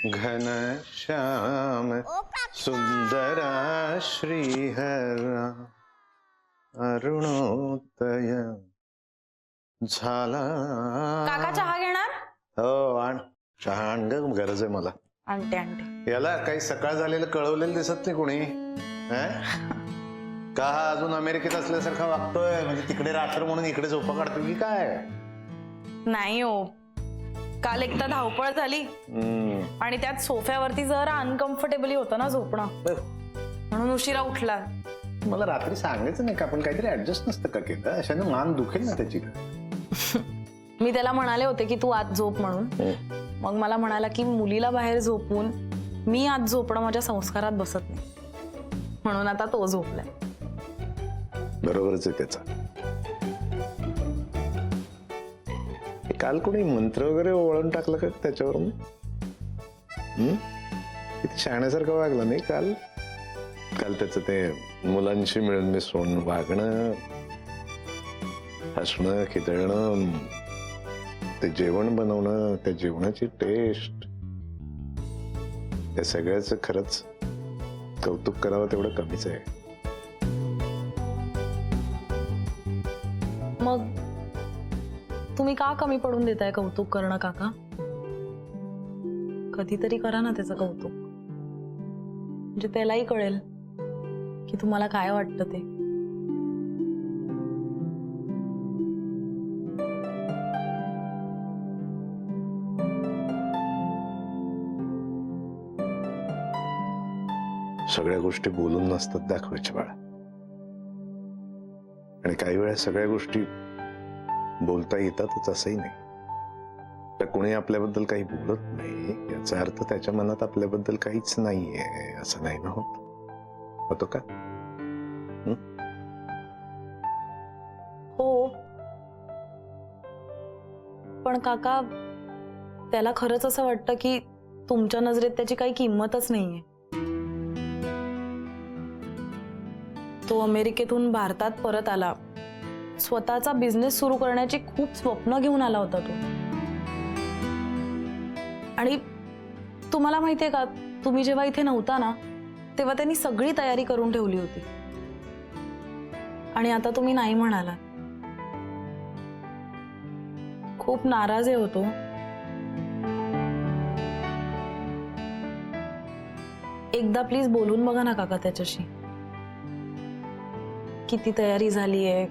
घनश्याम सुंदरा श्रीहरा अरुणोदय झाला. काका चहा घेणार? हो आण चहा आण ग, गरज आहे मला. आणते आणते. याला काही सकाळ झालेलं कळवलेलं दिसत नाही कोणी का? हा अजून अमेरिकेत असल्यासारखा वागतोय, म्हणजे तिकडे रात्र म्हणून इकडे झोपा काढतोय की काय? नाही हो, काल एकदा धावपळ झाली आणि त्यात सोफ्यावरती जरा अनकम्फर्टेबली होतं ना झोपणं, म्हणून उशिरा उठला. मला रात्री सांगायचं नाही का? आपण काहीतरी ऍडजस्ट नसतं का केलं? अशाने मान दुखेल ना त्याची. मी त्याला म्हणाले होते की तू आत झोप म्हणून, मग मला म्हणाला की मुलीला बाहेर झोपून मी आत झोपणं माझ्या संस्कारात बसत नाही, म्हणून आता तो झोपलाय. बरोबरच आहे त्याचा. काल कोणी मंत्र वगैरे वळून टाकलं का त्याच्यावरून? किती शहाण्यासारखं वागलं नाही काल. काल त्याचं ते मुलांशी मिळून मिसळून वागणं, हसणं, खिदळणं, ते जेवण बनवणं, त्या जेवणाची टेस्ट, त्या सगळ्याच खरंच कौतुक करावं तेवढं कमीच आहे. मग तुम्ही का कमी पडून देताय कौतुक करणं काका? कधीतरी करा ना त्याचं कौतुक, म्हणजे त्यालाही कळेल की तुम्हाला काय वाटतं ते. सगळ्या गोष्टी बोलून नसतात दाखवायच्या बाळा, आणि काही वेळा सगळ्या गोष्टी बोलता येतातच असंही नाही. तर कोणी आपल्याबद्दल काही बोलत नाही याचा अर्थ त्याच्या मनात आपल्याबद्दल काहीच नाहीये असं नाही ना होत. होतो का? हो, पण काका त्याला खरंच असं वाटतं की तुमच्या नजरेत त्याची काही किंमतच नाहीये. तो अमेरिकेतून भारतात परत आला, स्वतःचा बिझनेस सुरू करण्याची खूप स्वप्न घेऊन आला होता तो. आणि तुम्हाला माहितीये का, तुम्ही जेव्हा इथे नव्हता ना तेव्हा त्यांनी सगळी तयारी करून ठेवली होती, आणि आता तुम्ही नाही म्हणाला. खूप नाराज आहे होतो. एकदा प्लीज बोलून बघा ना काका त्याच्याशी, किती तयारी झालीये,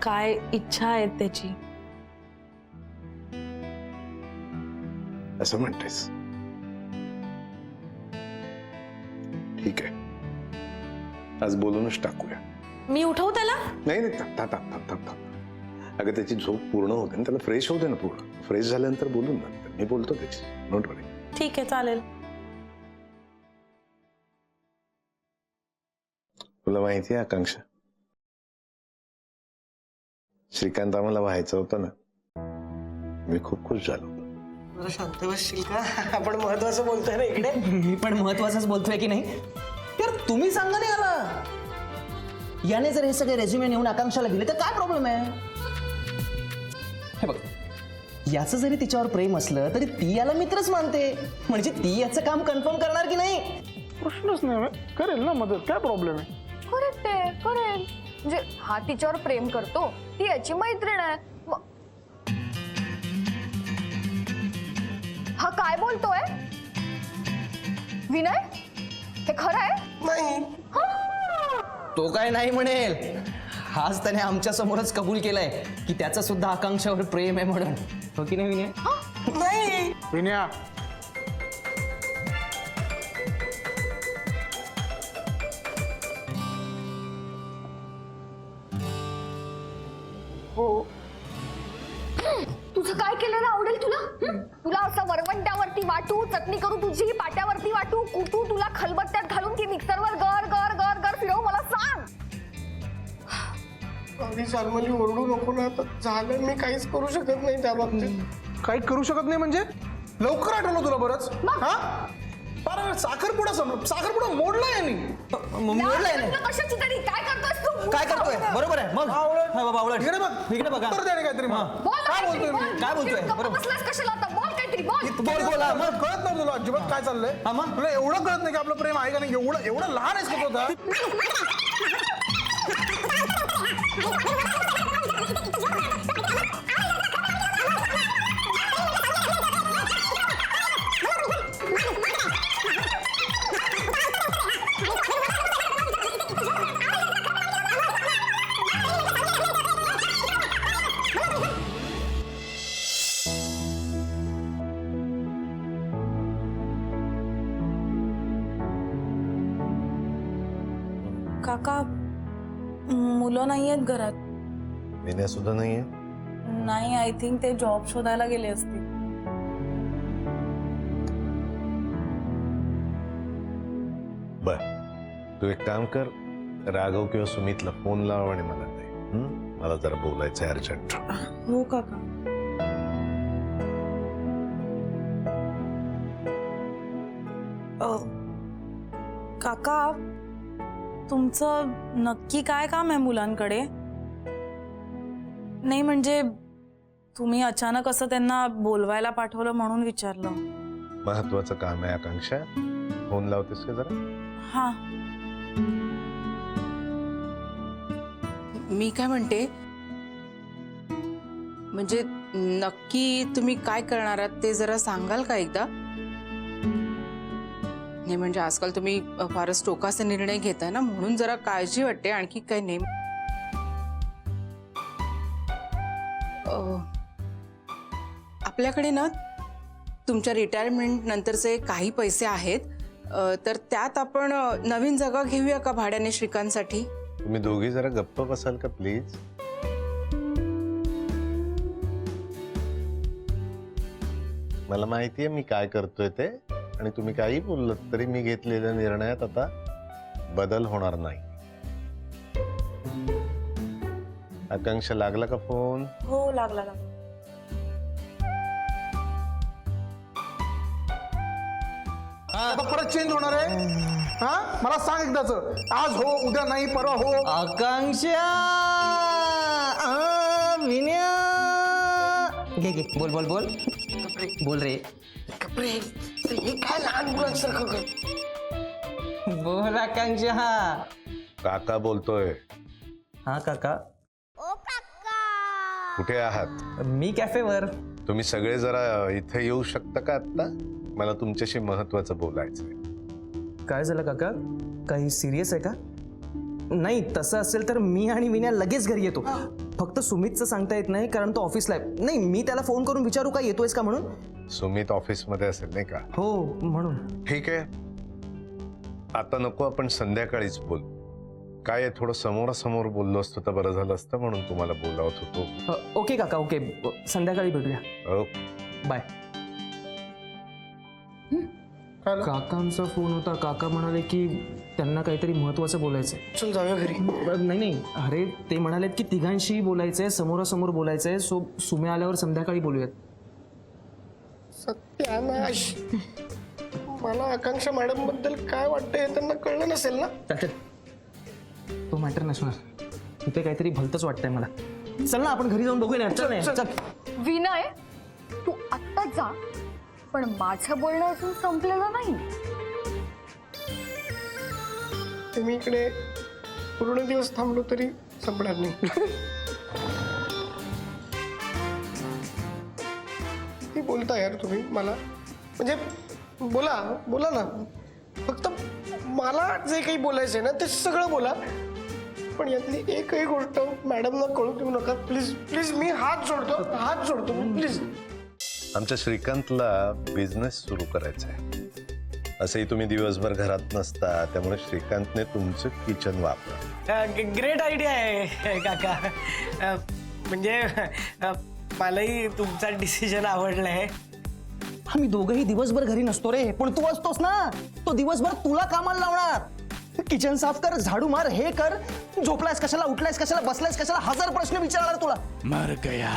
काय इच्छा आहे त्याची. असं म्हणतेस? ठीक आहे, आज बोलूनच टाकूया. मी उठवू त्याला? नाही नाही, थांब. अगं त्याची झोप पूर्ण होते ना, त्याला फ्रेश होते ना. पूर्ण फ्रेश झाल्यानंतर बोलून ना. मी बोलतो त्याची, नोट वरी. ठीक आहे, चालेल. तुला माहिती आहे आकांक्षा, श्रीकांत आम्हाला व्हायचं होतं ना, मी खूप खुश झालो. जरा शांत बसशील का? आपण महत्वाचं बोलतोय ना इकडे. मी पण महत्वाचंच बोलतोय की नाही यार, तुम्ही सांगा नाही याला. याने जर हे सगळे रेझ्युमे नेऊन आकांक्षाला दिले तर काय प्रॉब्लेम आहे? हे बघ, याचं जरी तिच्यावर प्रेम असलं तरी ती याला मित्रच मानते, म्हणजे ती याचं काम कन्फर्म करणार की नाही? प्रश्नच नाही, करेल ना मदत, काय प्रॉब्लेम आहे? करेक्ट आहे, करेल. म्हणजे हा तिच्यावर प्रेम करतो, ती याची मैत्रीण आहे. हा काय बोलतोय विनय? हे खरं आहे? नाही, तो काय नाही म्हणेल. आज त्याने आमच्या समोरच कबूल केलंय की त्याचं सुद्धा आकांक्षावर प्रेम आहे म्हणून. हो की नाही विनय? नाही. विनया, हो. तुझं काय केलेलं आवडेल तुला? तुला असं वरवंट्यावरती वाटू, चटणी करू तुझी पाट्यावरती वाटू, कुटू तुला खलबत्त्यात घालून की मिक्सरवर गर गर गर गर फिरवू, मला सांग. अगदी चालमली ओरडू नको ना. आता झालं, मी काहीच करू शकत नाही त्या बाबतीत. काही करू शकत नाही म्हणजे? लवकर आठवलं तुला बरंच. हा, साखरपुडा मोडला यांनी. मोडलाय ना? कशाची तरी काय करतोयस तू? काय करतोय? बरोबर आहे. मग बाबा उलट इकडे बघ, इकडे बघा. उत्तर द्या काहीतरी. बोल काय बोलतोय मी? काय बोलतोय? गप्प बरोबर. बसलास कशाला आता? बोल काहीतरी. बोल. बोल बोल हा, मग कळत नव्हतं तुला अजिबात काय चाललंय हा, मग? तुला एवढं कळत नाही की आपलं प्रेम आहे का नाही एवढं एवढं लहान आहेस का तू आता? काका मुलं नाही आहेत घरात. विनय सुद्धा नाहीये. नाही, आय थिंक ते जॉब शोधायला गेले असतील. बर, तू एक काम कर, राघव किंवा सुमितला फोन लाव आणि मला दे. मला जरा बोलायचं अर्जंट. हो काका. काका तुमचं नक्की काय काम आहे मुलांकडे? नाही म्हणजे तुम्ही अचानक असं त्यांना बोलवायला पाठवलं म्हणून विचारलं. महत्वाचं काम आहे आकांक्षा. फोन लावतेस का जरा? हा. मी काय म्हणते, म्हणजे नक्की तुम्ही काय करणार आहात ते जरा सांगाल का एकदा? नाही म्हणजे आजकाल तुम्ही फारच टोकाचा निर्णय घेताय ना, म्हणून जरा काळजी वाटते. आणखी काही नाही. आपल्याकडे ना तुमच्या रिटायरमेंट नंतरचे काही पैसे आहेत, तर त्यात आपण नवीन जागा घेऊया का भाड्याने श्रीकांतसाठी? तुम्ही दोघी जरा गप्प बसाल का प्लीज? मला माहितीये मी काय करतोय ते, आणि तुम्ही काही बोललात तरी मी घेतलेल्या निर्णयात आता बदल होणार नाही. आकांक्षा लागला का फोन? हो लागला लागला. आता परत चेंज होणार आहे हा मला सांग एकदाच. आज हो उद्या नाही परवा हो. आकांक्षा विनया घे घे बोल बोल बोल बोल रे. कपडे हे काय लहान मुलांसारखं कर. बोल आकांक्षा. काका बोलतोय. हा काका. कुठे आहात? मी कॅफेवर. तुम्ही सगळे जरा इथे येऊ शकता का आता? मला तुमच्याशी महत्वाचं बोलायचंय. काय झालं काका? काही सिरियस आहे का? नाही तसं असेल तर मी आणि विनया लगेच घरी येतो. फक्त सुमितचं सांगता येत नाही कारण तो ऑफिसला आहे. नाही मी त्याला फोन करून विचारू का येतोयस का म्हणून. सुमित ऑफिसमध्ये असेल नाही का? हो म्हणून. ठीक आहे, आता नको, आपण संध्याकाळीच बोलू. काय आहे, थोडं समोरासमोर बोललो असतो तर बरं झालं असतं, म्हणून तुम्हाला बोलावत होतो. ओके काका ओके. संध्याकाळी भेटूया. Okay bye. काकांचा फोन होता. काका म्हणाले की त्यांना काहीतरी महत्वाचं बोलायचंय. चल जाऊया घरी. नाही नाही अरे ते म्हणालेत की तिघांशी बोलायचंय, समोरासमोर बोलायचंय. सो सुमे आल्यावर संध्याकाळी बोलूयात. सत्यानाश. मला आकांक्षा मॅडम बद्दल काय वाटतंय त्यांना कळलं नसेल ना. चल तो मॅटर नसणार. इथे काहीतरी भलतंच वाटतंय मला. चल ना आपण घरी जाऊन बघूया. चल चल. विनय तू आत्ता जा, पण माझं बोलणं अजून संपलेलं नाही. मी इकडे पूर्ण दिवस थांबलो तरी संपणार नाही. किती बोलता यार तुम्ही मला. म्हणजे बोला बोला ना. फक्त मला जे काही बोलायचंय ना ते सगळं बोला, पण यातली एकही गोष्ट मॅडमना कळू देऊ नका प्लीज प्लीज. मी हात जोडतो प्लीज. आमच्या श्रीकांतला बिझनेस सुरू करायचा आहे. असंही तुम्ही दिवसभर घरात नसता, त्यामुळे श्रीकांतने तुमचं किचन वापरा. ग्रेट आयडिया आहे काका. म्हणजे मलाही तुमचा डिसिजन आवडलाय. आम्ही दोघंही दिवसभर घरी नसतो रे, पण तू असतोस ना. तो दिवसभर तुला कामाला लावणार. किचन साफ कर, झाडू मार, हे कर. झोपलायस कशाला, उठलायस कशाला, बसलायस कशाला, हजार प्रश्न विचारणार तुला. मर गया.